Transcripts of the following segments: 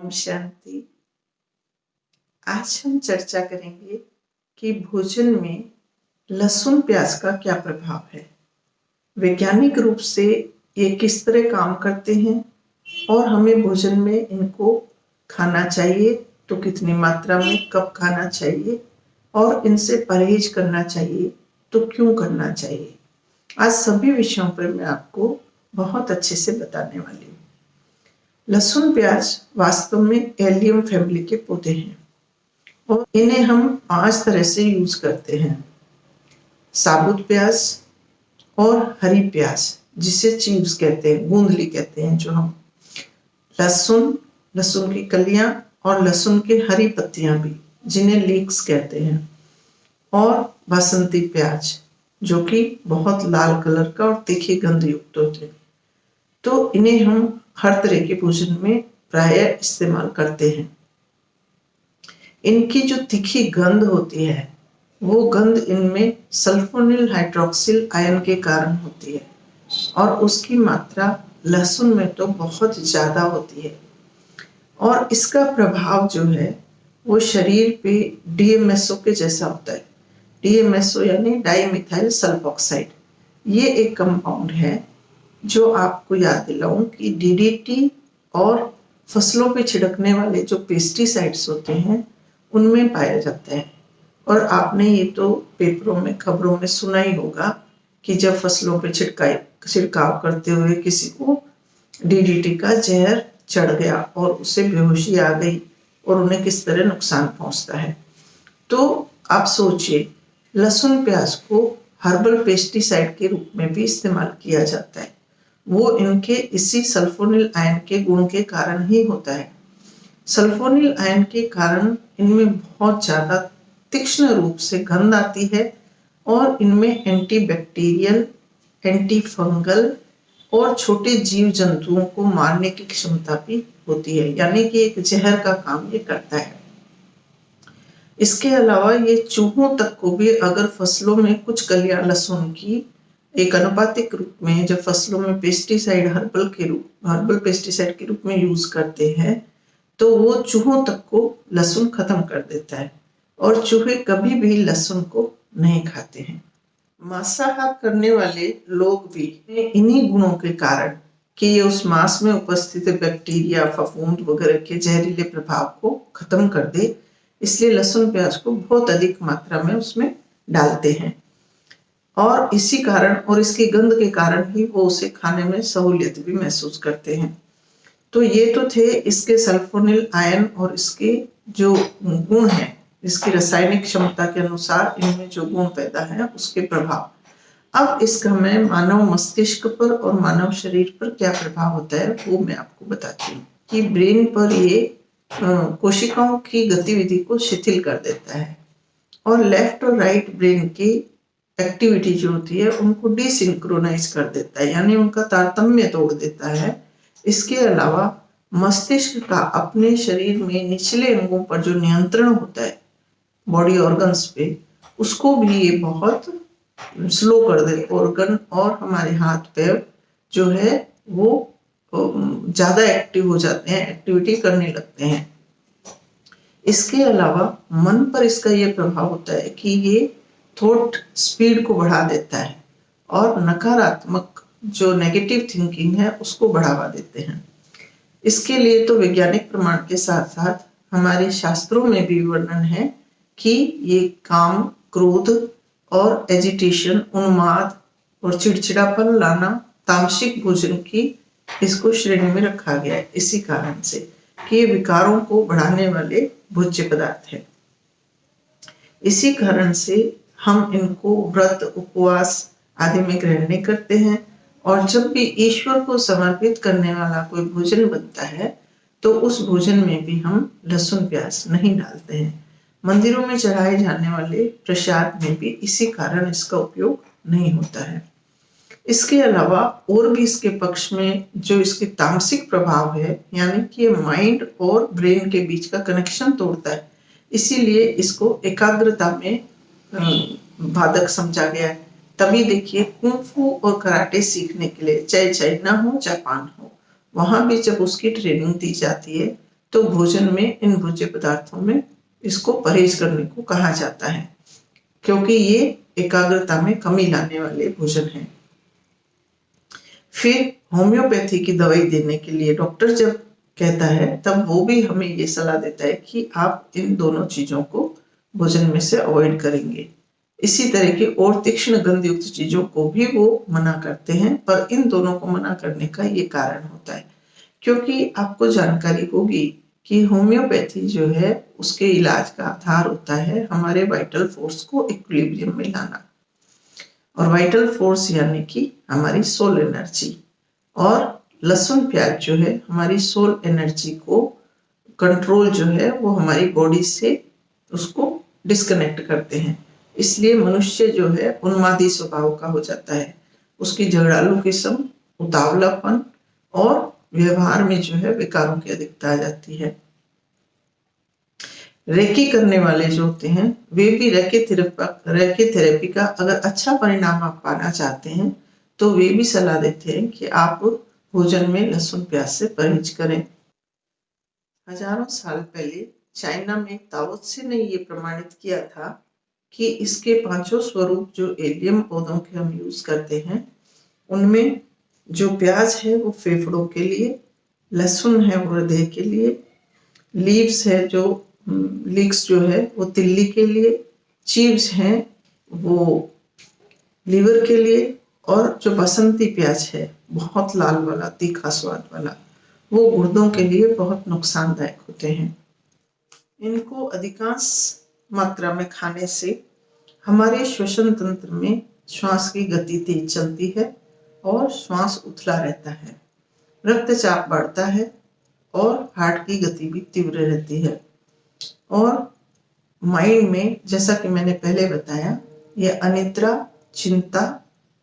ओम शांति। आज हम चर्चा करेंगे कि भोजन में लहसुन प्याज का क्या प्रभाव है, वैज्ञानिक रूप से ये किस तरह काम करते हैं और हमें भोजन में इनको खाना चाहिए तो कितनी मात्रा में, कब खाना चाहिए और इनसे परहेज करना चाहिए तो क्यों करना चाहिए। आज सभी विषयों पर मैं आपको बहुत अच्छे से बताने वाली हूँ। लहसुन प्याज वास्तव में एलियम फैमिली के पौधे हैं और इन्हें हम 5 तरह से यूज करते हैं। साबुत प्याज और हरी प्याज, जिसे चिव्स कहते हैं, गूंदली कहते हैं, जो हम लहसुन, लहसुन की कलियां और लहसुन की हरी पत्तियां भी, जिन्हें लीक्स कहते हैं, और बासंती प्याज, जो कि बहुत लाल कलर का और तीखी गंध युक्त होते हैं। तो इन्हें हम हर तरह के भोजन में प्रायः इस्तेमाल करते हैं। इनकी जो तीखी गंध होती है, वो गंध इनमें सल्फोनिल हाइड्रोक्सिल आयन के कारण होती है और उसकी मात्रा लहसुन में तो बहुत ज्यादा होती है और इसका प्रभाव जो है वो शरीर पे डीएमएसओ के जैसा होता है। डीएमएसओ यानी डाइमिथाइल सल्फोक्साइड, ये एक कंपाउंड है जो आपको याद दिलाऊं कि डीडीटी और फसलों पे छिड़कने वाले जो पेस्टिसाइड्स होते हैं उनमें पाया जाता है। और आपने ये तो पेपरों में, खबरों में सुना ही होगा कि जब फसलों पे छिड़काव करते हुए किसी को डीडीटी का जहर चढ़ गया और उसे बेहोशी आ गई और उन्हें किस तरह नुकसान पहुंचता है। तो आप सोचिए, लहसुन प्याज को हर्बल पेस्टिसाइड के रूप में भी इस्तेमाल किया जाता है। वो इनके इसी सल्फोनिल आयन के गुण के कारण ही होता है। सल्फोनिल आयन के कारण इनमें बहुत ज्यादा तीक्ष्ण रूप से गंध आती है और इनमें एंटीबैक्टीरियल, एंटी फंगल और छोटे जीव जंतुओं को मारने की क्षमता भी होती है, यानी कि एक जहर का काम ये करता है। इसके अलावा ये चूहों तक को भी, अगर फसलों में कुछ कलियां लहसुन की एक अनुपातिक रूप में जब फसलों में पेस्टिसाइड हर्बल पेस्टिसाइड के रूप में यूज करते हैं, तो वो चूहों तक को लहसुन खत्म कर देता है और चूहे कभी भी लहसुन को नहीं खाते हैं। मांसाहार करने वाले लोग भी इन्हीं गुणों के कारण कि ये उस मांस में उपस्थित बैक्टीरिया, फफूंद वगैरह के जहरीले प्रभाव को खत्म कर दे, इसलिए लहसुन प्याज को बहुत अधिक मात्रा में उसमें डालते हैं और इसी कारण और इसकी गंध के कारण ही वो उसे खाने में सहूलियत भी महसूस करते हैं। तो ये तो थे इसके सल्फोनिल आयन और इसके जो गुण हैं, इसकी रासायनिक क्षमता के अनुसार इनमें जो गुण पैदा है उसके प्रभाव। अब इसका मैं मानव मस्तिष्क पर और मानव शरीर पर क्या प्रभाव होता है वो मैं आपको बताती हूँ। कि ब्रेन पर ये कोशिकाओं की गतिविधि को शिथिल कर देता है और लेफ्ट और राइट ब्रेन की एक्टिविटी जो होती है उनको डिसिंक्रोनाइज कर देता है, यानी उनका तारतम्य तोड़ देता है। इसके अलावा मस्तिष्क का अपने शरीर में निचले अंगों पर जो नियंत्रण होता है, बॉडी ऑर्गन्स पे, उसको भी ये बहुत स्लो कर दे। ऑर्गन और हमारे हाथ पैर जो है वो ज्यादा एक्टिव हो जाते हैं, एक्टिविटी करने लगते हैं। इसके अलावा मन पर इसका ये प्रभाव होता है कि ये थॉट स्पीड को बढ़ा देता है और नकारात्मक जो नेगेटिव थिंकिंग है उसको बढ़ावा देते हैं। इसके लिए तो वैज्ञानिक प्रमाण के साथ साथ हमारे शास्त्रों में भी वर्णन है कि ये काम, क्रोध और एजिटेशन, उन्माद और चिड़चिड़ापन लाना तामसिक भोजन की इसको श्रेणी में रखा गया है, इसी कारण से कि ये विकारों को बढ़ाने वाले भोज्य पदार्थ है। इसी कारण से हम इनको व्रत, उपवास आदि में ग्रहण नहीं करते हैं और जब भी ईश्वर को समर्पित करने वाला कोई भोजन बनता है तो उस भोजन में भी हम लहसुन प्याज नहीं डालते हैं। मंदिरों में चढ़ाए जाने वाले प्रसाद में भी इसी कारण इसका उपयोग नहीं होता है। इसके अलावा और भी इसके पक्ष में जो इसके तामसिक प्रभाव है, यानी कि ये माइंड और ब्रेन के बीच का कनेक्शन तोड़ता है, इसीलिए इसको एकाग्रता में बाधक समझा गया है। तभी देखिए कुंफू और कराटे सीखने के लिए चाहे चाइना हो, जापान हो, वहां भी जब उसकी ट्रेनिंग दी जाती है तो भोजन में इन भोज्य पदार्थों में इसको परहेज करने को कहा जाता है, क्योंकि ये एकाग्रता में कमी लाने वाले भोजन हैं। फिर होम्योपैथी की दवाई देने के लिए डॉक्टर जब कहता है तब वो भी हमें ये सलाह देता है कि आप इन दोनों चीजों को भोजन में से अवॉइड करेंगे। इसी तरह की और तीक्ष्ण गंध युक्त चीजों को भी वो मना करते हैं, पर इन दोनों को मना करने का ये कारण होता है क्योंकि आपको जानकारी होगी कि होम्योपैथी जो है उसके इलाज का आधार होता है हमारे वाइटल फोर्स को इक्विलिब्रियम में लाना, और वाइटल फोर्स यानी कि हमारी सोल एनर्जी, और लहसुन प्याज जो है हमारी सोल एनर्जी को कंट्रोल जो है वो हमारी बॉडी से उसको डिस्कनेक्ट करते हैं। इसलिए मनुष्य जो है उन्मादी स्वभाव का हो जाता है, उसकी झगड़ालू किस्म, उतावलापन और व्यवहार में जो है विकारों की अधिकता आ जाती है। रेकी करने वाले जो होते हैं वे भी रेकी थेरेपी का अगर अच्छा परिणाम आप पाना चाहते हैं तो वे भी सलाह देते हैं कि आप भोजन में लहसुन प्याज से परहेज करें। हजारों साल पहले चाइना में ताओ त्से ने ये प्रमाणित किया था कि इसके पांचों स्वरूप जो एलियम पौधों के हम यूज करते हैं उनमें जो प्याज है वो फेफड़ों के लिए, लहसुन है वो हृदय के लिए, लीव्स है जो लीक्स जो है वो तिल्ली के लिए, चीव्स हैं वो लीवर के लिए, और जो बसंती प्याज है बहुत लाल वाला तीखा स्वाद वाला वो गुर्दों के लिए बहुत नुकसानदायक होते हैं। इनको अधिकांश मात्रा में खाने से हमारे श्वसन तंत्र में श्वास की गति तेज चलती है और श्वास उथला रहता है, रक्तचाप बढ़ता है और हार्ट की गति भी तीव्र रहती है, और माइंड में जैसा कि मैंने पहले बताया ये अनिद्रा, चिंता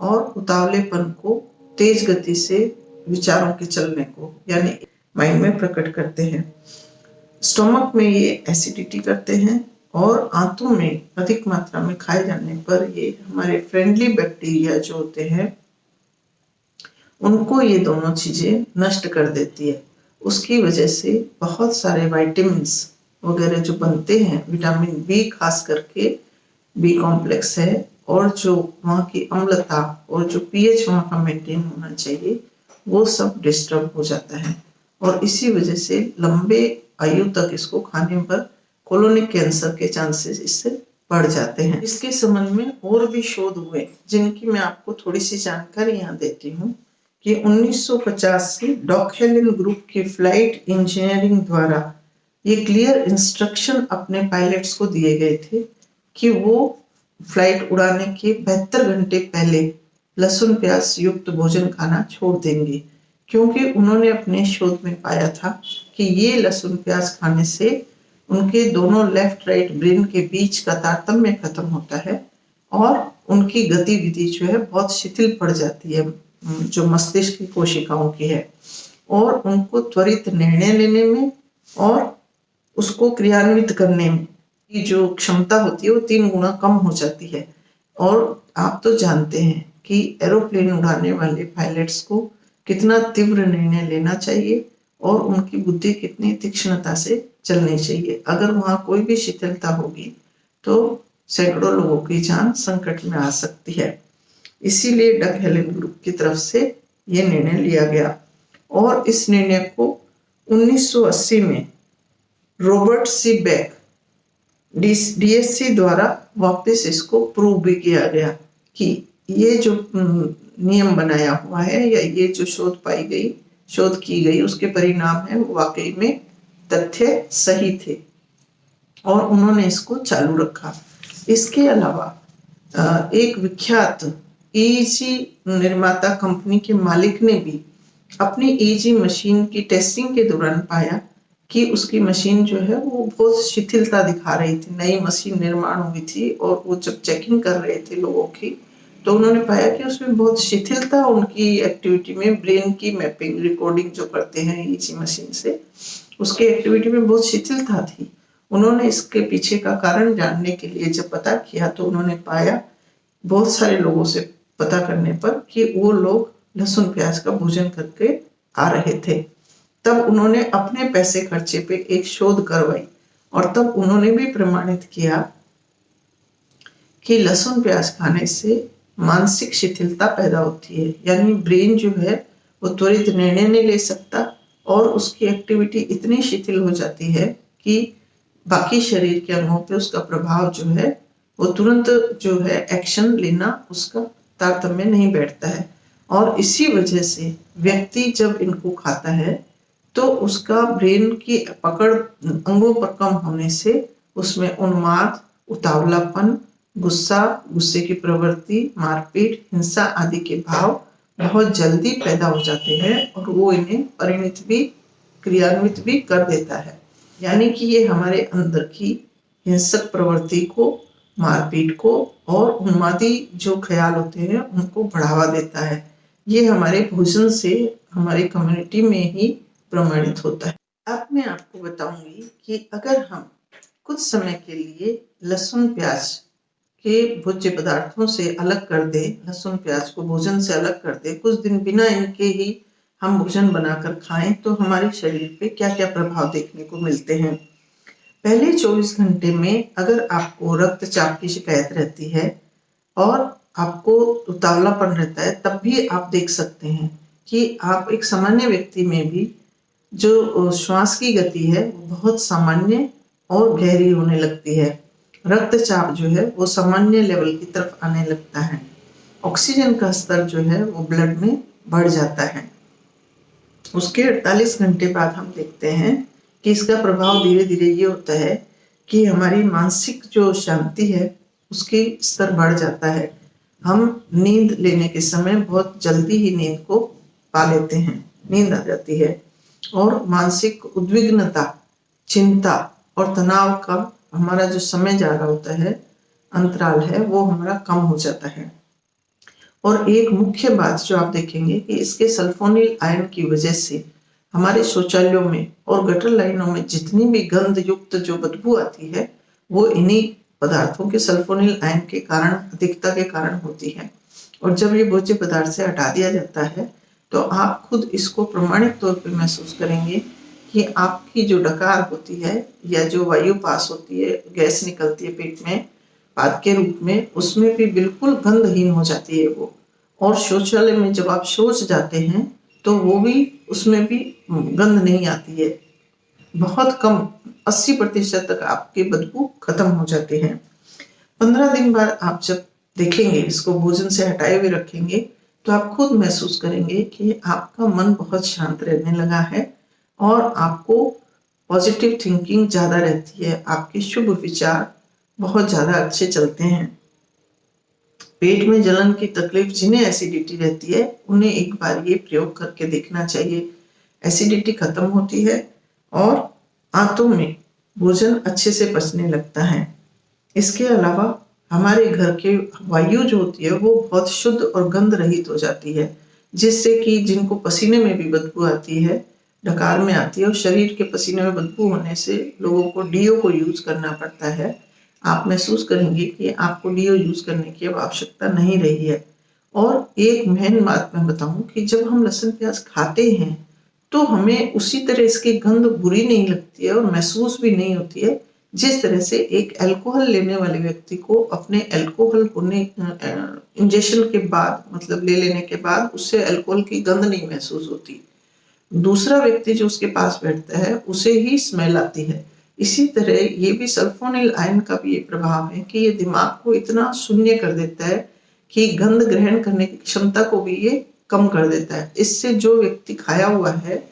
और उतावलेपन को तेज गति से विचारों के चलने को यानी माइंड में प्रकट करते हैं। स्टोमक में ये एसिडिटी करते हैं और आंतों में अधिक मात्रा में खाए जाने पर ये हमारे फ्रेंडली बैक्टीरिया जो होते हैं उनको ये दोनों चीजें नष्ट कर देती है। उसकी वजह से बहुत सारे विटामिन्स वगैरह जो बनते हैं, विटामिन बी खास करके बी कॉम्प्लेक्स है, और जो वहाँ की अम्लता और जो पीएच वहाँ का मेंटेन होना चाहिए वो सब डिस्टर्ब हो जाता है, और इसी वजह से लंबे आयु तक इसको खाने पर कोलोनिक कैंसर के चांसेस इससे बढ़ जाते हैं। इसके संबंध में और भी शोध हुए जिनकी मैं आपको थोड़ी सी जानकारी यहाँ देती हूँ कि 1950 से डॉकहेलन ग्रुप के फ्लाइट इंजीनियरिंग द्वारा ये क्लियर इंस्ट्रक्शन अपने पायलट्स को दिए गए थे कि वो फ्लाइट उड़ाने के 72 घंटे पहले लहसुन प्याज युक्त भोजन खाना छोड़ देंगे, क्योंकि उन्होंने अपने शोध में पाया था कि ये लहसुन प्याज खाने से उनके दोनों लेफ्ट राइट ब्रेन के बीच का तारतम्य खत्म होता है और उनकी गतिविधि जो है बहुत शिथिल पड़ जाती है, जो मस्तिष्क की कोशिकाओं की है, और उनको त्वरित निर्णय लेने में और उसको क्रियान्वित करने में की जो क्षमता होती है वो 3 गुना कम हो जाती है। और आप तो जानते हैं कि एरोप्लेन उड़ाने वाले पायलट्स को कितना तीव्र निर्णय लेना चाहिए और उनकी बुद्धि कितनी तीक्ष्णता से चलनी चाहिए। अगर वहाँ कोई भी शिथिलता होगी तो सैकड़ों लोगों की जान संकट में आ सकती है। इसीलिए डकहेलन ग्रुप की तरफ से यह निर्णय लिया गया, और इस निर्णय को 1980 में रॉबर्ट सी बेक डीएससी द्वारा वापस इसको प्रूव भी किया गया कि ये जो नियम बनाया हुआ है या ये जो शोध की गई उसके परिणाम है वो वाकई में तथ्य सही थे, और उन्होंने इसको चालू रखा। इसके अलावा एक विख्यात ईजी निर्माता कंपनी के मालिक ने भी अपनी ईजी मशीन की टेस्टिंग के दौरान पाया कि उसकी मशीन जो है वो बहुत शिथिलता दिखा रही थी। नई मशीन निर्माण हुई थी और वो जब चेकिंग कर रहे थे लोगों की तो उन्होंने पाया कि उसमें बहुत शिथिलता, उनकी एक्टिविटी में ब्रेन की मैपिंग रिकॉर्डिंग जो करते हैं ईजी मशीन से, उसके एक्टिविटी में बहुत शिथिलता थी। उन्होंने इसके पीछे का कारण जानने के लिए जब पता किया तो उन्होंने पाया बहुत सारे लोगों से पता करने पर कि वो लोग लहसुन प्याज का भोजन करके आ रहे थे, तब उन्होंने अपने पैसे खर्चे पे एक शोध करवाई और तब उन्होंने भी प्रमाणित किया कि लहसुन प्याज खाने से मानसिक शिथिलता पैदा होती है, यानी ब्रेन जो है वो त्वरित निर्णय नहीं ले सकता और उसकी एक्टिविटी इतनी शिथिल हो जाती है कि बाकी शरीर के अंगों पे उसका प्रभाव जो है वो तुरंत जो है एक्शन लेना उसका तारतम्य नहीं बैठता है। और इसी वजह से व्यक्ति जब इनको खाता है तो उसका ब्रेन की पकड़ अंगों पर कम होने से उसमें उन्माद, उतावलापन, गुस्सा, गुस्से की प्रवृत्ति, मारपीट, हिंसा आदि के भाव बहुत जल्दी पैदा हो जाते हैं और वो इन्हें क्रियान्वित भी कर देता है। यानी कि ये हमारे अंदर की हिंसक प्रवृत्ति को, मारपीट को और उन्मादी जो ख्याल होते हैं उनको बढ़ावा देता है। ये हमारे भोजन से हमारी कम्युनिटी में ही प्रमाणित होता है। अब मैं आपको बताऊंगी कि अगर हम कुछ समय के लिए लहसुन प्याज के भोज्य पदार्थों से अलग कर दे, लहसुन प्याज को भोजन से अलग कर दे, कुछ दिन बिना इनके ही हम भोजन बनाकर खाएं तो हमारे शरीर पे क्या क्या प्रभाव देखने को मिलते हैं। पहले 24 घंटे में अगर आपको रक्तचाप की शिकायत रहती है और आपको उतावलापन रहता है, तब भी आप देख सकते हैं कि आप एक सामान्य व्यक्ति में भी जो श्वास की गति है वो बहुत सामान्य और गहरी होने लगती है। रक्तचाप जो है वो सामान्य लेवल की तरफ आने लगता है। ऑक्सीजन का स्तर जो है वो ब्लड में बढ़ जाता है। उसके 48 घंटे बाद हम देखते हैं कि इसका प्रभाव धीरे धीरे ये होता है कि हमारी मानसिक जो शांति है उसकी स्तर बढ़ जाता है। हम नींद लेने के समय बहुत जल्दी ही नींद को पा लेते हैं, नींद आ जाती है और मानसिक उद्विग्नता, चिंता और तनाव का हमारा जो समय जा रहा होता है, अंतराल है, वो हमारा कम हो जाता है। और एक मुख्य बात जो आप देखेंगे कि इसके सल्फोनिल आयन की वजह से हमारे शौचालयों में और गटर लाइनों में जितनी भी गंध युक्त जो बदबू आती है वो इन्हीं पदार्थों के सल्फोनिल आयन के कारण, अधिकता के कारण होती है। और जब ये भोज्य पदार्थ से हटा दिया जाता है तो आप खुद इसको प्रमाणित तौर पर महसूस करेंगे कि आपकी जो डकार होती है या जो वायु पास होती है, गैस निकलती है पेट में पाद के रूप में, उसमें भी बिल्कुल गंधहीन हो जाती है वो। और शौचालय में जब आप शौच जाते हैं तो वो भी, उसमें भी गंध नहीं आती है, बहुत कम, 80% तक आपके बदबू खत्म हो जाते हैं। 15 दिन बाद आप जब देखेंगे, इसको भोजन से हटाए हुए रखेंगे, तो आप खुद महसूस करेंगे कि आपका मन बहुत शांत रहने लगा है और आपको पॉजिटिव थिंकिंग ज्यादा रहती है, आपके शुभ विचार बहुत ज्यादा अच्छे चलते हैं। पेट में जलन की तकलीफ जिन्हें एसिडिटी रहती है उन्हें एक बार ये प्रयोग करके देखना चाहिए। एसिडिटी खत्म होती है और आंतों में भोजन अच्छे से पचने लगता है। इसके अलावा हमारे घर के वायु जो होती है वो बहुत शुद्ध और गंध रहित हो जाती है, जिससे कि जिनको पसीने में भी बदबू आती है, डकार में आती है और शरीर के पसीने में बदबू होने से लोगों को डीओ को यूज करना पड़ता है, आप महसूस करेंगे कि आपको डीओ यूज करने की अब आवश्यकता नहीं रही है। और एक मेन बात मैं बताऊं कि जब हम लहसुन प्याज खाते हैं तो हमें उसी तरह इसकी गंध बुरी नहीं लगती है और महसूस भी नहीं होती है जिस तरह से एक अल्कोहल लेने वाले व्यक्ति को अपने अल्कोहल होने इंजेक्शन के बाद, मतलब ले लेने के बाद उससे अल्कोहल की गंध नहीं महसूस होती। दूसरा व्यक्ति जो उसके पास बैठता है उसे ही स्मेल आती है। इसी तरह ये भी सल्फोनिल आयन का भी ये प्रभाव है कि ये दिमाग को इतना शून्य कर देता है कि गंध ग्रहण करने की क्षमता को भी ये कम कर देता है। इससे जो व्यक्ति खाया हुआ है,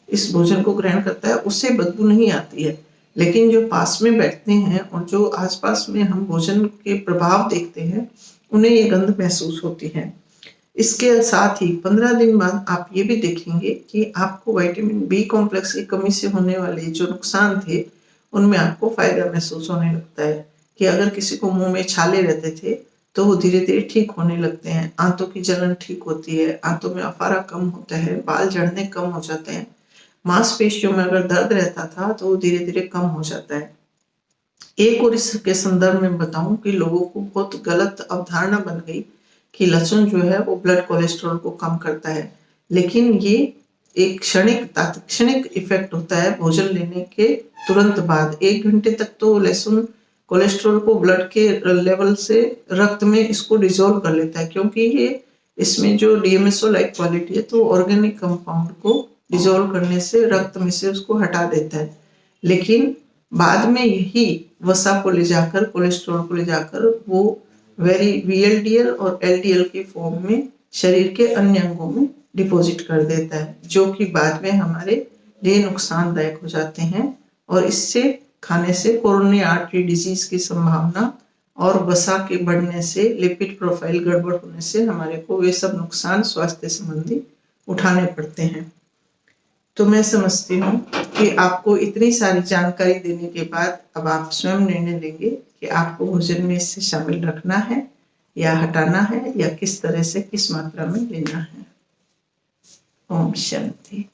इस भोजन को ग्रहण करता है, उससे बदबू नहीं आती है, लेकिन जो पास में बैठते हैं और जो आसपास में हम भोजन के प्रभाव देखते हैं उन्हें ये गंध महसूस होती है। इसके साथ ही 15 दिन बाद आप ये भी देखेंगे कि आपको विटामिन बी कॉम्प्लेक्स की कमी से होने वाले जो नुकसान थे उनमें आपको फायदा महसूस होने लगता है कि अगर किसी को मुंह में छाले रहते थे तो वो धीरे धीरे ठीक होने लगते हैं, आंतों की जलन ठीक होती है, आंतों में अफारा कम होता है, बाल झड़ने कम हो जाते हैं, मांसपेशियों में अगर दर्द रहता था तो वो धीरे धीरे कम हो जाता है। एक और इसके संदर्भ में बताऊं कि लोगों को बहुत गलत अवधारणा बन गई कि लहसुन जो है वो ब्लड कोलेस्ट्रॉल को कम करता है, लेकिन ये एक तात्क्षणिक इफेक्ट होता है भोजन लेने के तुरंत बाद। 1 घंटे तक तो लहसुन कोलेस्ट्रॉल को ब्लड के लेवल से रक्त में इसको डिसॉल्व कर लेता है, क्योंकि ये इसमें जो डीएमएसओ लाइक क्वालिटी है तो ऑर्गेनिक कंपाउंड को डिसॉल्व करने से रक्त में से उसको हटा देता है। लेकिन बाद में यही वसा को ले जाकर, कोलेस्ट्रॉल को ले जाकर वो वीएलडीएल और एलडीएल के फॉर्म में शरीर के अन्य अंगों में डिपॉजिट कर देता है, जो कि बाद में हमारे लिए नुकसानदायक हो जाते हैं। और इससे खाने से कोरोनरी आर्टरी डिजीज की संभावना और वसा के बढ़ने से, लिपिड प्रोफाइल गड़बड़ होने से हमारे को वे सब नुकसान स्वास्थ्य संबंधी उठाने पड़ते हैं। तो मैं समझती हूँ कि आपको इतनी सारी जानकारी देने के बाद अब आप स्वयं निर्णय लेंगे कि आपको भोजन में इससे शामिल रखना है या हटाना है, या किस तरह से किस मात्रा में लेना है। ओम शांति।